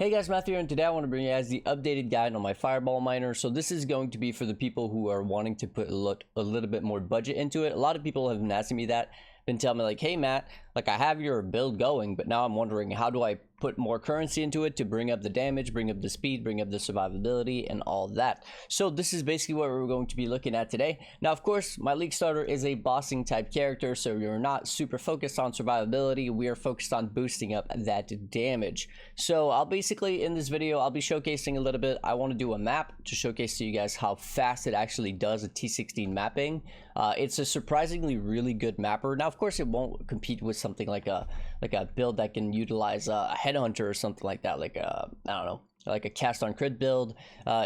Hey guys, Matthew here, and today I want to bring you guys the updated guide on my Fireball miner. So this is going to be for the people who are wanting to put a little bit more budget into it. A lot of people have been asking me that, been telling me like, hey Matt, like I have your build going, but now I'm wondering how do I put more currency into it to bring up the damage, bring up the speed, bring up the survivability, and all that. So this is basically what we're going to be looking at today. Now, of course, my League starter is a bossing type character, so you're not super focused on survivability. We are focused on boosting up that damage. So I'll basically, in this video, I'll be showcasing a little bit. I want to do a map to showcase to you guys how fast it actually does a T16 mapping. It's a surprisingly really good mapper. Now, of course, it won't compete with something like a build that can utilize a headhunter or something like that, like I don't know, like a cast on crit build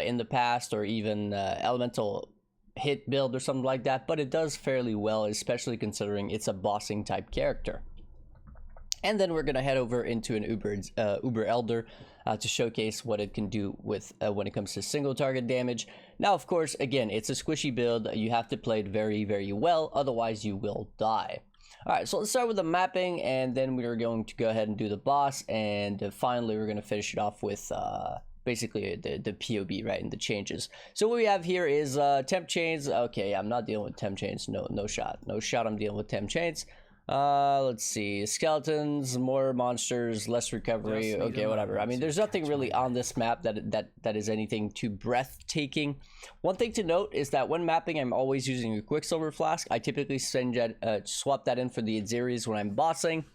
in the past, or even elemental hit build or something like that. But it does fairly well, especially considering it's a bossing type character. And then we're gonna head over into an Uber Elder to showcase what it can do with when it comes to single target damage. Now, of course, again, it's a squishy build. You have to play it very, very well, otherwise you will die. All right, so let's start with the mapping, and then we are going to go ahead and do the boss, and finally we're going to finish it off with basically the POB, right, and the changes. So what we have here is temp chains. Okay, I'm not dealing with temp chains. No shot. I'm dealing with temp chains. Let's see, skeletons, more monsters, less recovery. Okay, whatever. I mean, there's nothing really on this map that is anything too breathtaking. One thing to note is that when mapping, I'm always using a Quicksilver flask. I typically swap that in for the Delirious when I'm bossing.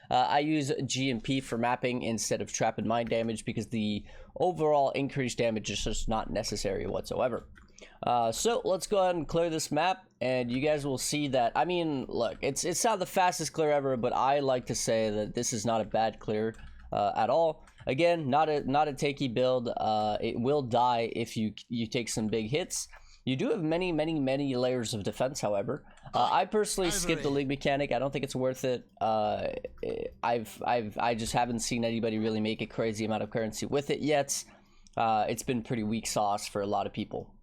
I use GMP for mapping instead of trap and mine damage because the overall increased damage is just not necessary whatsoever. So let's go ahead and clear this map, and you guys will see that, I mean, look, it's not the fastest clear ever, but I like to say that this is not a bad clear at all. Again, not a takey build. It will die if you take some big hits. You do have many layers of defense, however. I personally skipped the league mechanic. I don't think it's worth it. I just haven't seen anybody really make a crazy amount of currency with it yet. It's been pretty weak sauce for a lot of people.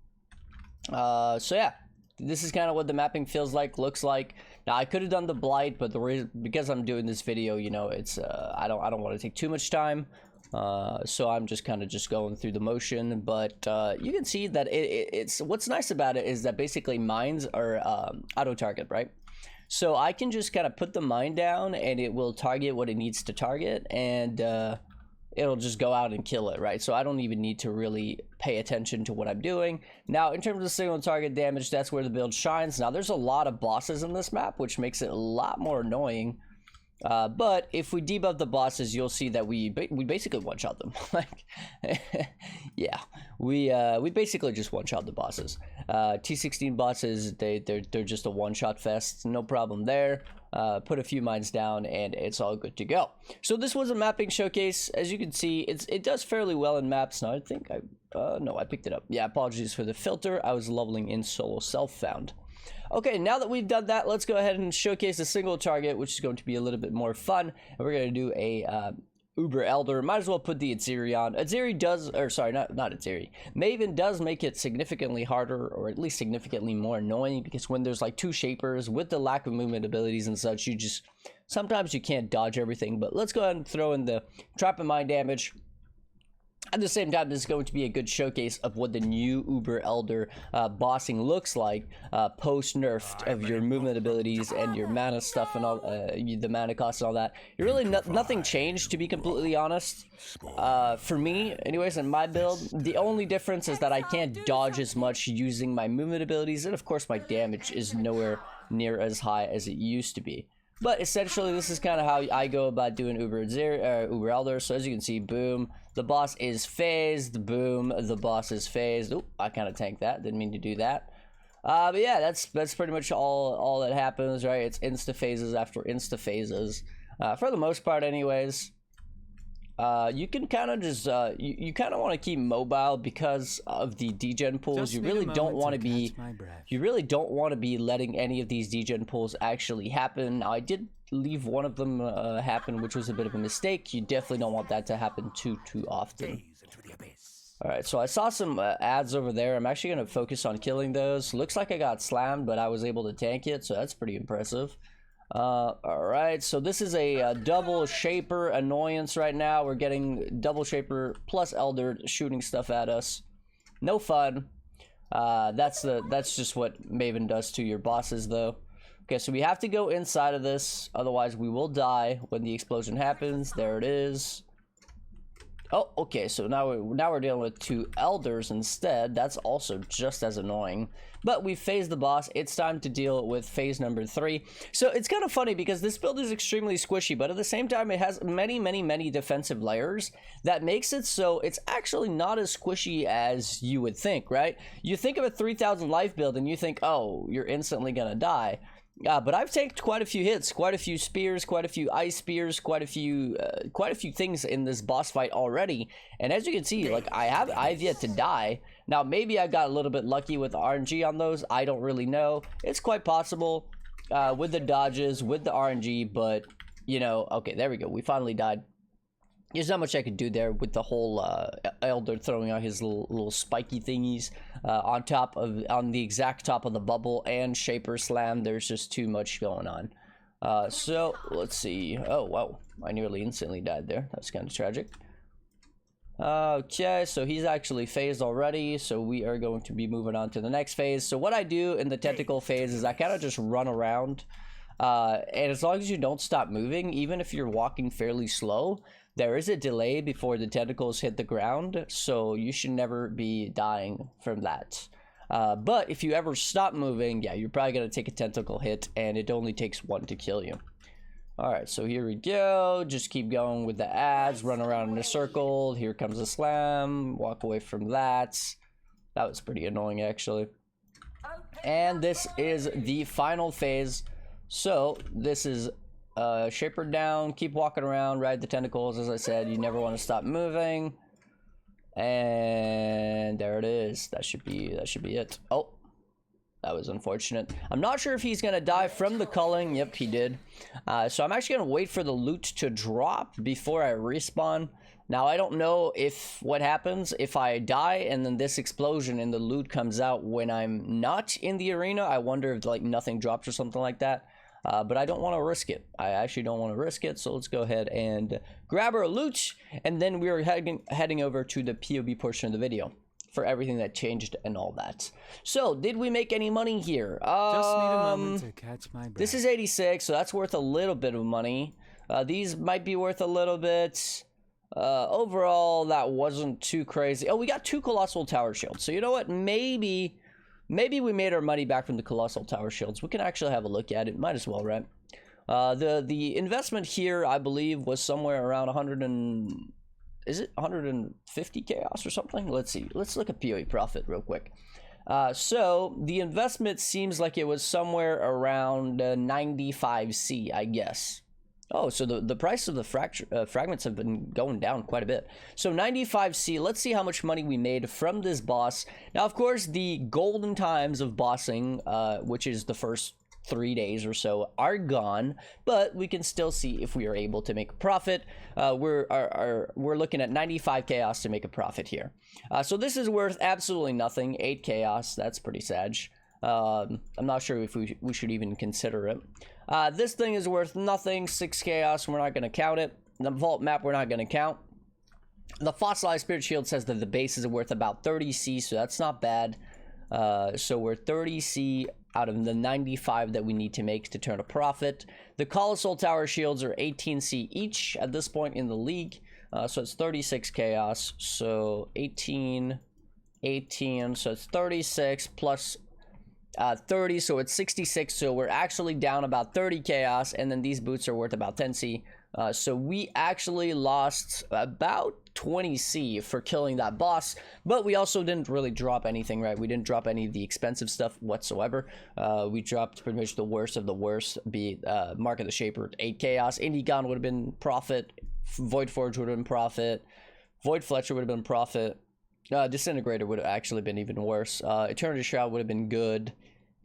So yeah, this is kind of what the mapping feels like, looks like. Now I could have done the blight, but the reason, because I'm doing this video, you know, it's I don't want to take too much time, so I'm just kind of going through the motion. But you can see that it's what's nice about it is that basically mines are auto target, right? So I can just kind of put the mine down and it will target what it needs to target, and it'll just go out and kill it, right? So I don't even need to really pay attention to what I'm doing. Now, in terms of single target damage, that's where the build shines. Now, there's a lot of bosses in this map, which makes it a lot more annoying. But if we debuff the bosses, you'll see that we basically one-shot them. Like, yeah, we basically just one-shot the bosses. T16 bosses, they're just a one-shot fest, no problem there. Put a few mines down and it's all good to go. So this was a mapping showcase. As you can see, it does fairly well in maps. Now I think no, I picked it up. Yeah, apologies for the filter. I was leveling in solo self-found. Okay, now that we've done that, let's go ahead and showcase a single target, which is going to be a little bit more fun. And we're going to do a Uber Elder. Might as well put the Atziri on. Atziri does, or sorry, not Atziri. Maven does make it significantly harder, or at least significantly more annoying, because when there's like two shapers, with the lack of movement abilities and such, you just, sometimes you can't dodge everything. But let's go ahead and throw in the trap and mine damage. At the same time, this is going to be a good showcase of what the new Uber Elder bossing looks like post nerfed of your movement abilities and your mana stuff and all the mana cost and all that. You're really nothing changed, to be completely honest. For me, anyways, in my build, the only difference is that I can't dodge as much using my movement abilities, and of course, my damage is nowhere near as high as it used to be. But essentially, this is kind of how I go about doing Uber Elder. So as you can see, boom, the boss is phased. Boom, the boss is phased. Oop, I kind of tanked that. Didn't mean to do that. But yeah, that's pretty much all that happens, right? It's insta phases after insta phases, for the most part, anyways. You can kind of just you kind of want to keep mobile because of the degen pools. You really don't want to be letting any of these degen pools actually happen. Now, I did leave one of them happen, which was a bit of a mistake. You definitely don't want that to happen too often. All right, so I saw some ads over there. I'm actually going to focus on killing those. Looks like I got slammed, but I was able to tank it, so that's pretty impressive. All right, so this is a double Shaper annoyance right now. We're getting double Shaper plus Elder shooting stuff at us. No fun. That's just what Maven does to your bosses, though. Okay, so we have to go inside of this, otherwise we will die when the explosion happens. There it is. Oh, okay, so now we're dealing with 2 elders instead. That's also just as annoying. But we phased the boss. It's time to deal with phase number 3. So it's kind of funny because this build is extremely squishy, but at the same time it has many defensive layers that makes it so it's actually not as squishy as you would think, right? You think of a 3000 life build and you think, oh, you're instantly gonna die. But I've taken quite a few hits, quite a few spears, quite a few ice spears, quite a few things in this boss fight already. And as you can see, like I've yet to die. Now maybe I got a little bit lucky with the RNG on those. I don't really know. It's quite possible with the dodges, with the RNG, but you know, okay, there we go. We finally died. There's not much I could do there with the whole Elder throwing out his little spiky thingies on the exact top of the bubble and Shaper Slam. There's just too much going on. So let's see. Oh wow, I nearly instantly died there. That's kind of tragic. Okay, so he's actually phased already, so we are going to be moving on to the next phase. So what I do in the tentacle phase is I kind of just run around, and as long as you don't stop moving, even if you're walking fairly slow, there is a delay before the tentacles hit the ground, so you should never be dying from that. But if you ever stop moving, yeah, you're probably going to take a tentacle hit, and it only takes 1 to kill you. Alright, so here we go. Just keep going with the ads, run around in a circle. Here comes a slam, walk away from that. That was pretty annoying, actually. And this is the final phase. So, this is Shaper down, keep walking around, ride the tentacles. As I said, you never want to stop moving. And there it is. That should be it. Oh, that was unfortunate. I'm not sure if he's gonna die from the culling. Yep, he did. So I'm actually gonna wait for the loot to drop before I respawn. Now I don't know if what happens if I die and then this explosion and the loot comes out when I'm not in the arena. I wonder if like nothing drops or something like that. But I don't want to risk it. I actually don't want to risk it. So let's go ahead and grab our loot. And then we're heading over to the POB portion of the video for everything that changed and all that. So did we make any money here? Just need a moment to catch my breath. This is 86, so that's worth a little bit of money. These might be worth a little bit. Overall, that wasn't too crazy. Oh, we got 2 Colossal Tower Shields. So you know what? Maybe we made our money back from the Colossal Tower Shields. We can actually have a look at it. Might as well, right? The investment here, I believe, was somewhere around 150 chaos or something? Let's see. Let's look at PoE profit real quick. So the investment seems like it was somewhere around 95C, I guess. Oh, so the price of the fragments have been going down quite a bit. So 95C, let's see how much money we made from this boss. Now, of course, the golden times of bossing, which is the first 3 days or so, are gone, but we can still see if we are able to make a profit. We're looking at 95 chaos to make a profit here. So this is worth absolutely nothing. 8 chaos, that's pretty sad. I'm not sure if we should even consider it. This thing is worth nothing. 6 chaos, we're not going to count it. The vault map, we're not going to count. The fossilized spirit shield says that the base is worth about 30C, so that's not bad. So we're 30C out of the 95 that we need to make to turn a profit. The colossal tower shields are 18C each at this point in the league. So it's 36 chaos. So 18, so it's 36 plus 30, so it's 66, so we're actually down about 30 chaos, and then these boots are worth about 10C. So we actually lost about 20C for killing that boss, but we also didn't really drop anything, right? We didn't drop any of the expensive stuff whatsoever. We dropped pretty much the worst of the worst, be it Mark of the Shaper, 8 chaos. Indigon would have been profit, Void Forge would have been profit, Void Fletcher would have been profit. Disintegrator would have actually been even worse. Eternity Shroud would have been good.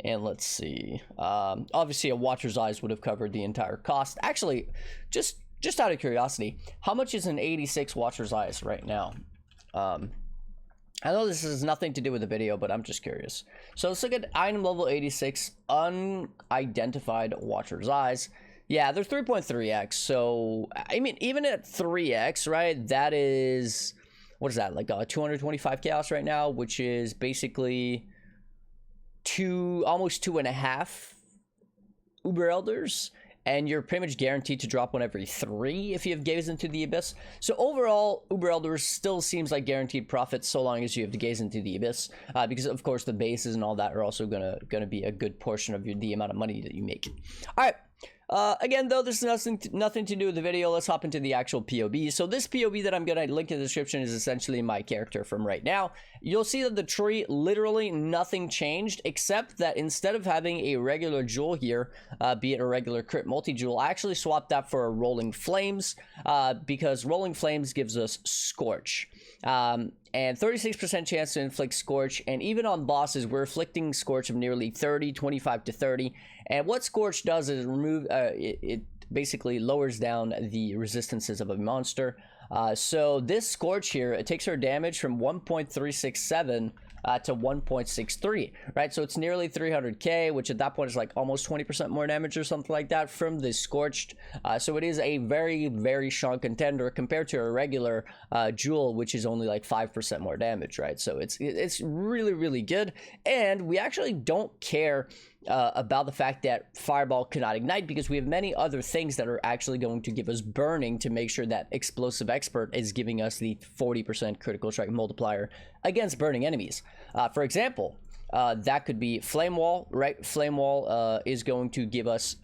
And let's see. Obviously, a Watcher's Eyes would have covered the entire cost. Actually, just out of curiosity, how much is an 86 Watcher's Eyes right now? I know this has nothing to do with the video, but I'm just curious. So let's look at item level 86, unidentified Watcher's Eyes. Yeah, they're 3.3x. So, I mean, even at 3x, right, that is, what is that, like 225 chaos right now, which is basically almost 2.5 Uber Elders. And you're pretty much guaranteed to drop one every 3 if you have Gaze into the Abyss. So overall, Uber Elders still seems like guaranteed profits so long as you have to Gaze into the Abyss, because of course the bases and all that are also gonna be a good portion of the amount of money that you make. All right. Again, though, this is nothing to do with the video. Let's hop into the actual POB. So this POB that I'm going to link in the description is essentially my character from right now. You'll see that the tree, literally nothing changed, except that instead of having a regular jewel here, be it a regular crit multi-jewel, I actually swapped that for a Rolling Flames, because Rolling Flames gives us Scorch. And 36% chance to inflict Scorch, and even on bosses we're inflicting Scorch of nearly 30, 25 to 30, and what Scorch does is remove it basically lowers down the resistances of a monster. So this Scorch here, it takes her damage from 1.367 to 1.63, right? So it's nearly 300k, which at that point is like almost 20% more damage or something like that from the Scorched. So it is a very, very strong contender compared to a regular Jewel, which is only like 5% more damage, right? So it's really, really good. And we actually don't care about the fact that Fireball cannot ignite, because we have many other things that are actually going to give us burning to make sure that Explosive Expert is giving us the 40% critical strike multiplier against burning enemies. For example, that could be Flame Wall, right? Flame Wall is going to give us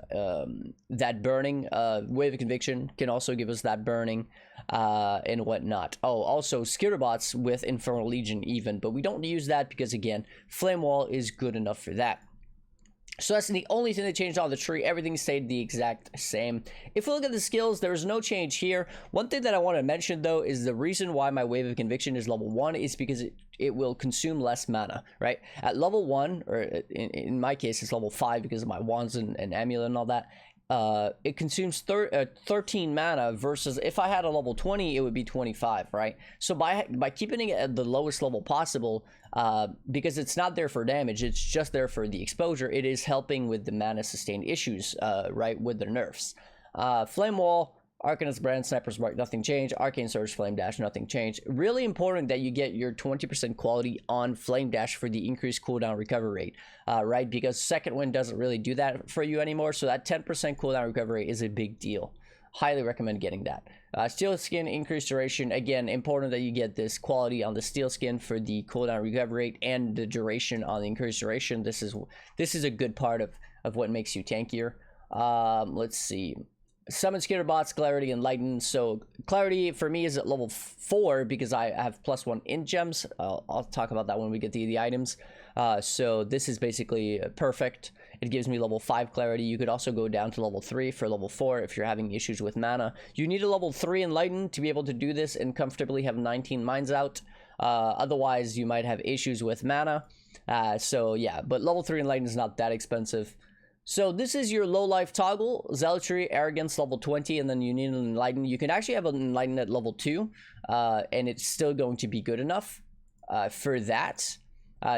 that burning. Wave of Conviction can also give us that burning and whatnot. Oh, also Skitterbots with Infernal Legion even, but we don't use that because, again, Flame Wall is good enough for that. So that's the only thing that changed on the tree. Everything stayed the exact same. If we look at the skills, there's no change here. One thing that I want to mention, though, is the reason why my Wave of Conviction is level 1 is because it will consume less mana, right? At level 1, or in my case, it's level 5 because of my wands and amulet and all that. It consumes 13 mana versus if I had a level 20, it would be 25, right? So by keeping it at the lowest level possible, because it's not there for damage, it's just there for the exposure, it is helping with the mana sustain issues, right, with the nerfs. Flame Wall, Arcanist Brand, Sniper's Mark, nothing changed. Arcane Surge, Flame Dash, nothing changed. Really important that you get your 20% quality on Flame Dash for the increased cooldown recovery rate, right? Because Second Wind doesn't really do that for you anymore, so that 10% cooldown recovery rate is a big deal. Highly recommend getting that. Steel Skin, increased duration. Again, important that you get this quality on the Steel Skin for the cooldown recovery rate and the duration on the increased duration. This is a good part of what makes you tankier. Let's see. Summon Skitterbots, Clarity, and Lighten. So Clarity for me is at level 4 because I have +1 int gems. I'll talk about that when we get to the items. So this is basically perfect. It gives me level 5 Clarity. You could also go down to level 3 for level 4 if you're having issues with mana. You need a level 3 Enlighten to be able to do this and comfortably have 19 Minds Out. Otherwise, you might have issues with mana. So yeah, but level 3 Enlighten is not that expensive. So this is your low life toggle, Zealotry, Arrogance, level 20, and then you need an Enlighten. You can actually have an Enlighten at level 2, and it's still going to be good enough for that.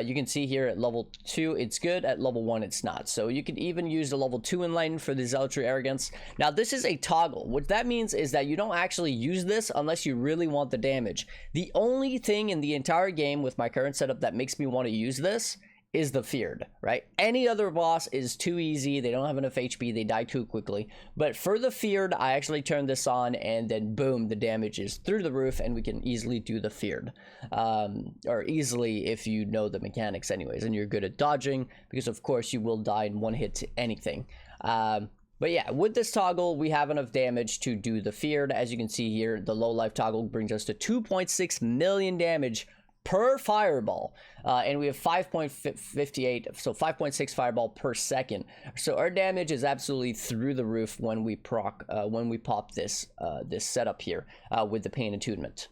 You can see here at level 2, it's good. At level 1, it's not. So you could even use the level 2 Enlighten for the Zealotry, Arrogance. Now, this is a toggle. What that means is that you don't actually use this unless you really want the damage. The only thing in the entire game with my current setup that makes me want to use this is the Feared, right? Any other boss is too easy. They don't have enough HP. They die too quickly. But for the Feared, I actually turn this on, and then boom, the damage is through the roof, and we can easily do the Feared. Or easily if you know the mechanics anyways, and you're good at dodging, because of course you will die in one hit to anything. But yeah, with this toggle, we have enough damage to do the Feared. As you can see here, the low life toggle brings us to 2.6 million damage per fireball, and we have 5.58, so 5.6 fireball per second. So our damage is absolutely through the roof when we pop this this setup here with the Pain Attunement.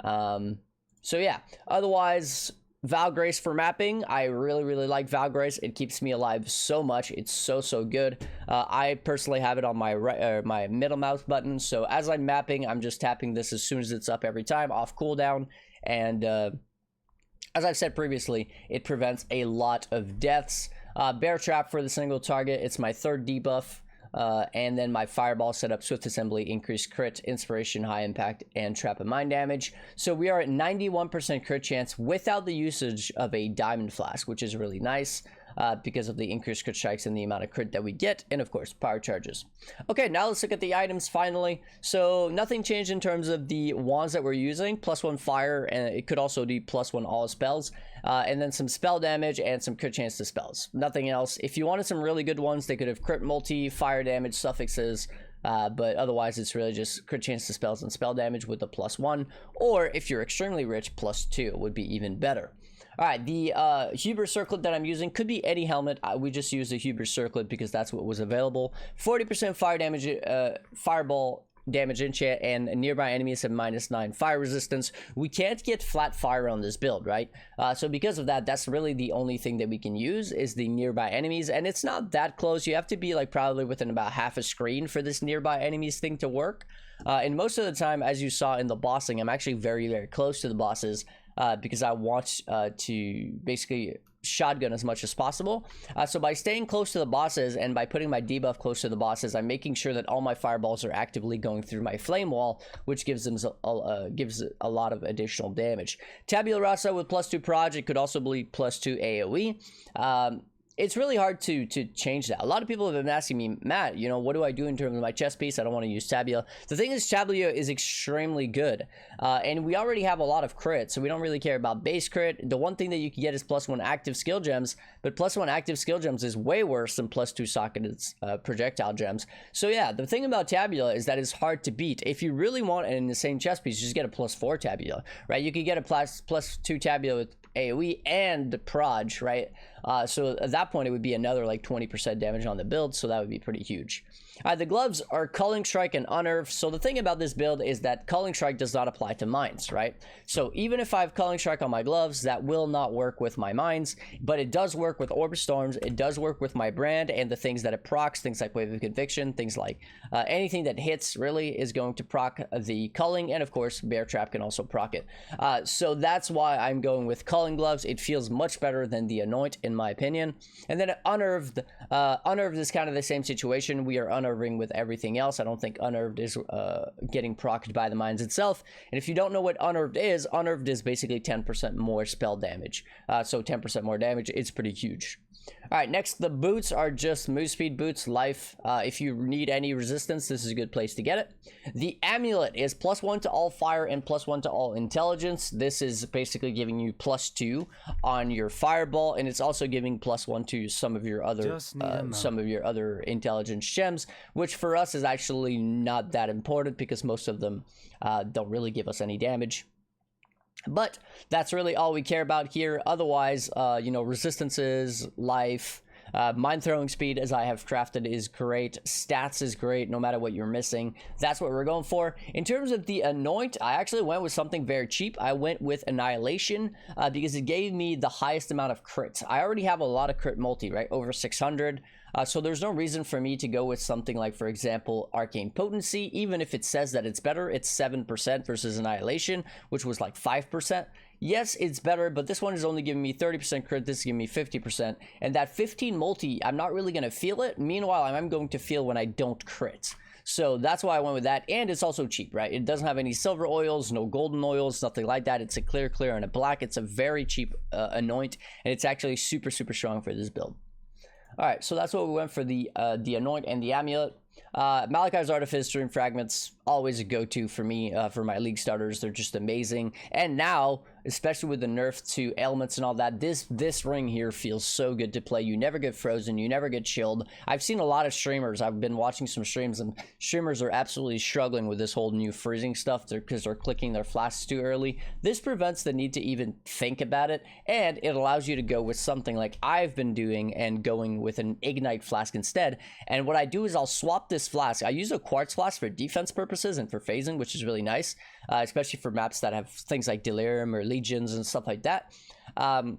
So yeah, otherwise, Val Grace for mapping. I really like Val Grace. It keeps me alive so much. It's so good. I personally have it on my my middle mouse button, so as I'm mapping, I'm just tapping this as soon as it's up every time, off cooldown, and As I've said previously, it prevents a lot of deaths. Bear Trap for the single target, it's my third debuff. And then my Fireball setup, Swift Assembly, increased crit, Inspiration, High Impact, and Trap and Mind damage. So we are at 91% crit chance without the usage of a Diamond Flask, which is really nice. Because of the increased crit strikes and the amount of crit that we get, and of course power charges. Okay, now let's look at the items finally. So nothing changed in terms of the wands that we're using. +1 fire, and it could also be +1 all spells, and then some spell damage and some crit chance to spells. Nothing else. If you wanted some really good ones, they could have crit multi, fire damage, suffixes, but otherwise it's really just crit chance to spells and spell damage with the +1, or if you're extremely rich, +2 would be even better. All right, the Huber Circlet that I'm using could be any helmet. We just used the Huber Circlet because that's what was available. 40% fire damage, fireball damage enchant, and nearby enemies have -9 fire resistance. We can't get flat fire on this build, right? So because of that, that's really the only thing that we can use is the nearby enemies, and it's not that close. You have to be like probably within about half a screen for this nearby enemies thing to work. And most of the time, as you saw in the bossing, I'm actually very, very close to the bosses. Because I want to basically shotgun as much as possible. So by staying close to the bosses and by putting my debuff close to the bosses, I'm making sure that all my fireballs are actively going through my flame wall, which gives them gives a lot of additional damage. Tabula Rasa with +2 proj, it could also be +2 AoE. It's really hard to change that. A lot of people have been asking me, Matt, you know, what do I do in terms of my chest piece? I don't want to use Tabula. The thing is, Tabula is extremely good. And we already have a lot of crit, so we don't really care about base crit. The one thing that you can get is +1 active skill gems, but +1 active skill gems is way worse than +2 socketed projectile gems. So yeah, the thing about Tabula is that it's hard to beat. If you really want an insane chest piece, just get a +4 Tabula, right? You could get a +2 Tabula with AoE and proj, right? So at that point it would be another like 20% damage on the build, so that would be pretty huge. The gloves are Culling Strike and Unnerve. So the thing about this build is that Culling Strike does not apply to mines, right? So even if I have Culling Strike on my gloves, that will not work with my mines, but it does work with Orb Storms, it does work with my brand and the things that it procs, things like Wave of Conviction, things like anything that hits really is going to proc the Culling, and of course Bear Trap can also proc it. So that's why I'm going with Culling gloves. It feels much better than the Anoint in my opinion. And then Unnerved, Unnerved is kind of the same situation. We are unnerving with everything else. I don't think Unnerved is getting procced by the mines itself. And if you don't know what Unnerved is basically 10% more spell damage. So 10% more damage, it's pretty huge. All right, next, the boots are just move speed boots, life. If you need any resistance, this is a good place to get it. The amulet is +1 to all fire and +1 to all intelligence. This is basically giving you +2 on your fireball, and it's also giving +1 to some of your other intelligence gems, which for us is actually not that important because most of them don't really give us any damage. But that's really all we care about here. Otherwise, you know, resistances, life, mind throwing speed, as I have crafted, is great. Stats is great, no matter what you're missing. That's what we're going for. In terms of the Anoint, I actually went with something very cheap. I went with Annihilation because it gave me the highest amount of crits. I already have a lot of crit multi, right? Over 600. So there's no reason for me to go with something like, for example, Arcane Potency. Even if it says that it's better, it's 7% versus Annihilation, which was like 5%. Yes, it's better, but this one is only giving me 30% crit, this is giving me 50%. And that 15 multi, I'm not really going to feel it. Meanwhile, I'm going to feel when I don't crit. So that's why I went with that, and it's also cheap, right? It doesn't have any silver oils, no golden oils, nothing like that. It's a clear, and a black. It's a very cheap Anoint, and it's actually super, super strong for this build. All right, so that's what we went for the Anoint and the Amulet. Malachi's Artifice, Dream Fragments, always a go-to for me, for my League starters. They're just amazing. And now, especially with the nerf to elements and all that, this ring here feels so good to play. You never get frozen, you never get chilled. I've seen a lot of streamers, I've been watching some streams, and streamers are absolutely struggling with this whole new freezing stuff because they're clicking their flasks too early. This prevents the need to even think about it, and it allows you to go with something like I've been doing and going with an Ignite flask instead. And what I do is I'll swap this flask. I use a Quartz flask for defense purposes and for phasing, which is really nice, especially for maps that have things like Delirium or Legions and stuff like that. And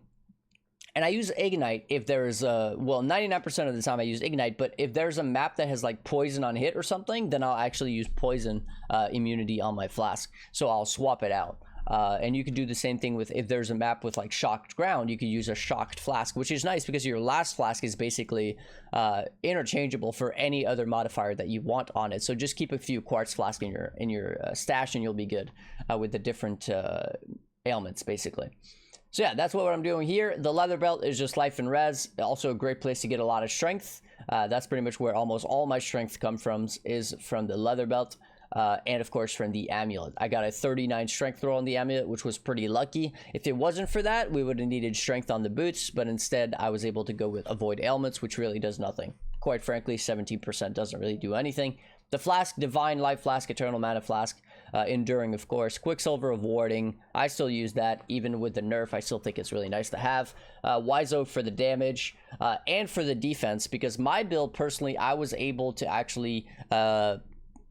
I use Ignite if there's a, well, 99% of the time I use Ignite, but if there's a map that has like poison on hit or something, then I'll actually use poison immunity on my flask. So I'll swap it out. And you can do the same thing with, if there's a map with like shocked ground, you can use a shocked flask, which is nice because your last flask is basically interchangeable for any other modifier that you want on it. So just keep a few quartz flasks in your stash and you'll be good with the different ailments basically. So yeah, that's what I'm doing here. The leather belt is just life and res. Also a great place to get a lot of strength. That's pretty much where almost all my strength come from, is from the leather belt. And of course from the amulet. I got a 39 strength roll on the amulet, which was pretty lucky. If it wasn't for that, we would have needed strength on the boots, but instead I was able to go with avoid ailments, which really does nothing. Quite frankly, 17% doesn't really do anything. The flask, divine life flask, eternal mana flask, enduring of course, quicksilver of warding. I still use that even with the nerf. I still think it's really nice to have. Wise Oak for the damage and for the defense, because my build personally, I was able to actually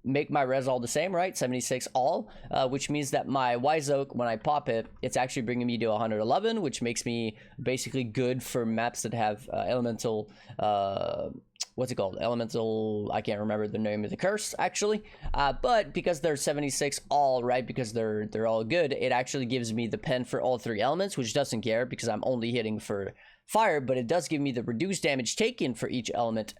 make my res all the same, right? 76 all, which means that my Wise Oak, when I pop it, it's actually bringing me to 111, which makes me basically good for maps that have elemental what's it called? Elemental, I can't remember the name of the curse actually, but because they're 76 all, right, because they're all good, it actually gives me the pen for all 3 elements, which doesn't care because I'm only hitting for fire, but it does give me the reduced damage taken for each element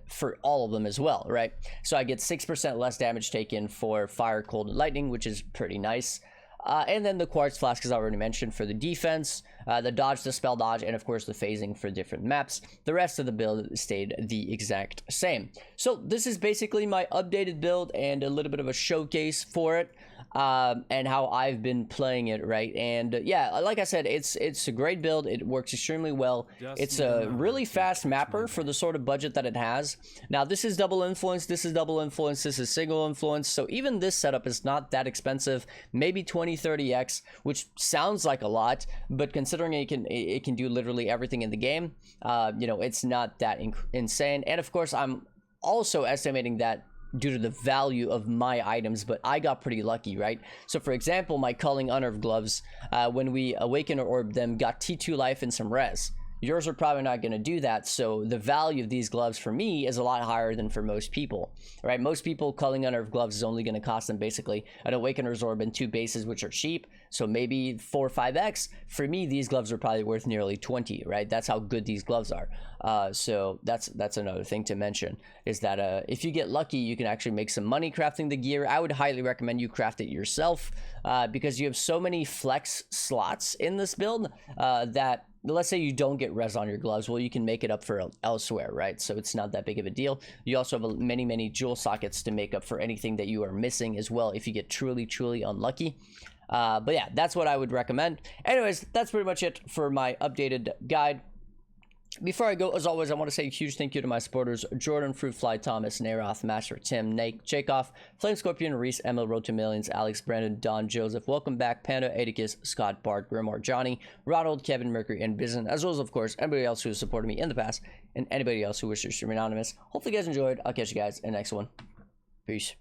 for all of them as well, right? So I get 6% less damage taken for fire, cold, and lightning, which is pretty nice. And then the quartz flask, as I already mentioned, for the defense, the dodge, the spell dodge, and of course the phasing for different maps. The rest of the build stayed the exact same. So this is basically my updated build and a little bit of a showcase for it, and how I've been playing it, right? And yeah, like I said, it's a great build. It works extremely well. It's a really fast mapper for the sort of budget that it has. Now this is double influence, this is double influence, this is single influence, so even this setup is not that expensive. Maybe 20-30x, which sounds like a lot, but considering it can do literally everything in the game, you know, it's not that insane. And of course I'm also estimating that due to the value of my items, but I got pretty lucky, right? So for example, my Culling Unearthed gloves, when we awaken or orb them, got T2 life and some res. Yours are probably not going to do that, so the value of these gloves for me is a lot higher than for most people, right? Most people, Culling Unearthed gloves is only going to cost them basically an Awakener's Orb and 2 bases, which are cheap, so maybe 4 or 5x. For me, these gloves are probably worth nearly 20, right? That's how good these gloves are. So that's another thing to mention, is that if you get lucky, you can actually make some money crafting the gear. I would highly recommend you craft it yourself, because you have so many flex slots in this build that, let's say you don't get res on your gloves, well, you can make it up for elsewhere, right? So it's not that big of a deal. You also have many jewel sockets to make up for anything that you are missing as well if you get truly unlucky. But yeah, that's what I would recommend. Anyways, that's pretty much it for my updated guide. Before I go, as always, I want to say a huge thank you to my supporters: Jordan, Fruitfly, Thomas, Naroth, Master, Tim, Nate, Jacoff, Flame Scorpion, Reese, Emil, Road to Millions, Alex, Brandon, Don, Joseph, Welcome Back, Panda, Edicus, Scott, Bart, Grimoire, Johnny, Ronald, Kevin, Mercury, and Bizen, as well as, of course, anybody else who has supported me in the past, and anybody else who wishes to remain anonymous. Hopefully you guys enjoyed. I'll catch you guys in the next one. Peace.